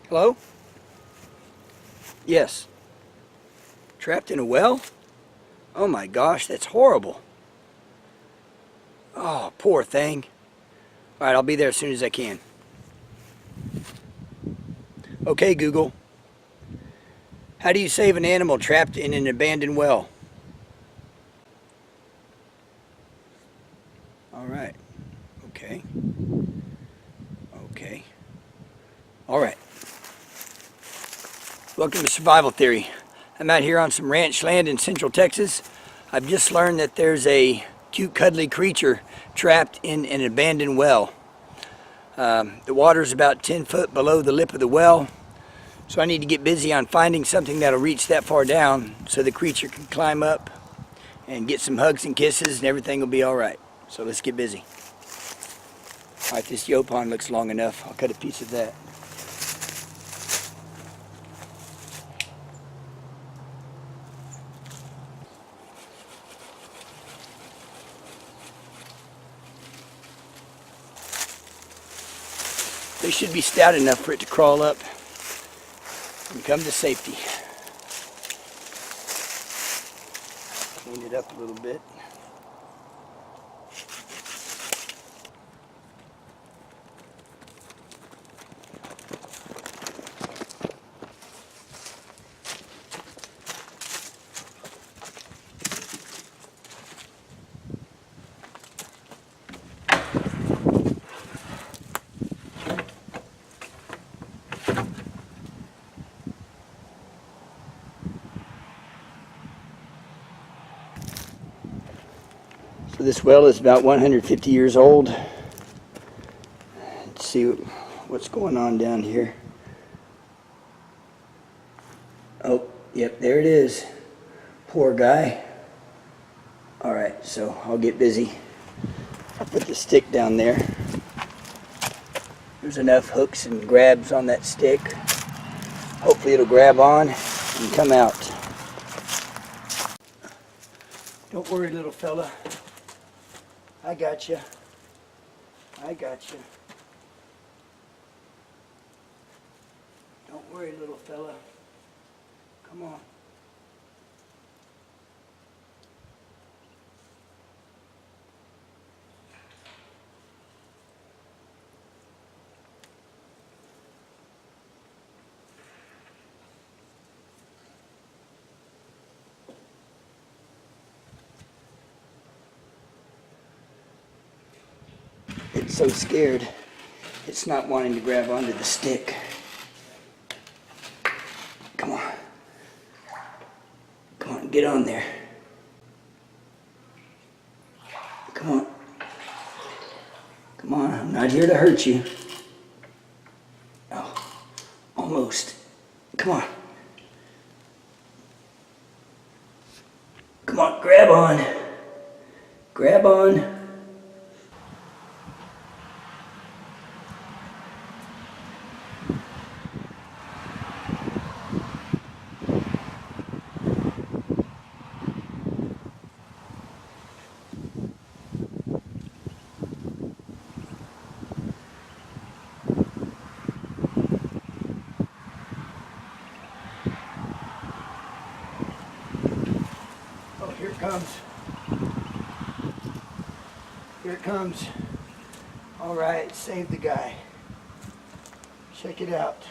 Hello? Yes. Trapped in a well? Oh my gosh, that's horrible. Oh, poor thing. Alright, I'll be there as soon as I can. Okay, Google. How do you save an animal trapped in an abandoned well? Alright. Okay. Okay. Alright. Welcome to Survival Theory. I'm out here on some ranch land in central Texas. I've just learned that there's a cute cuddly creature trapped in an abandoned well. The water's about 10 foot below the lip of the well, so I need to get busy on finding something that'll reach that far down so the creature can climb up and get some hugs and kisses and everything will be alright. So let's get busy. Alright, this yopon looks long enough. I'll cut a piece of that. They should be stout enough for it to crawl up and come to safety. Clean it up a little bit. So this well is about 150 years old. Let's see what's going on down here. Oh, yep, there it is. Poor guy. Alright, so I'll get busy. I'll put the stick down there. There's enough hooks and grabs on that stick. Hopefully it'll grab on and come out. Don't worry, little fella. I got you. I got you. Don't worry, little fella. Come on. It's so scared, it's not wanting to grab onto the stick. Come on. Come on, get on there. Come on. Come on, I'm not here to hurt you. Oh, almost. Come on. Come on, grab on. Grab on. Here it comes. Here it comes. All right, save the guy. Check it out.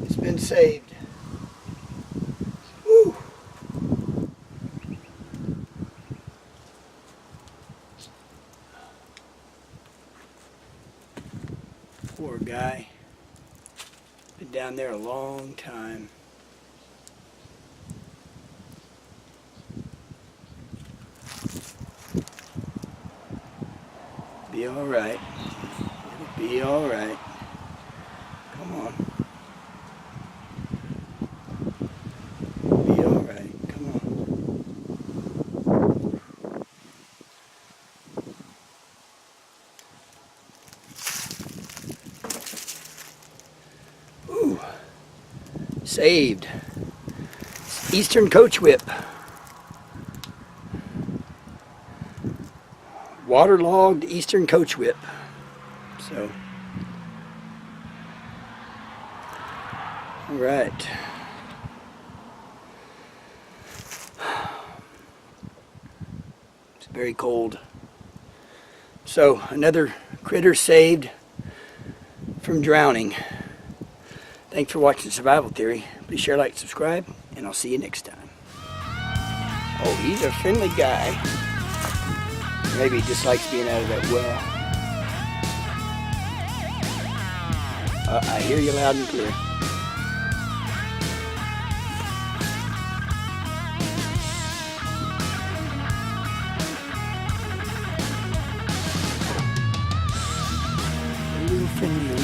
It's been saved. Woo. Poor guy. Been down there a long time. Be all right. It'll be all right. Come on. Be all right. Come on. Ooh. Saved. Eastern coach whip. Waterlogged Eastern coach whip. So, all right. It's very cold. So, another critter saved from drowning. Thanks for watching Survival Theory. Please share, like, subscribe, and I'll see you next time. Oh, he's a friendly guy. Maybe he just likes being out of that well. I hear you loud and clear. A little friendly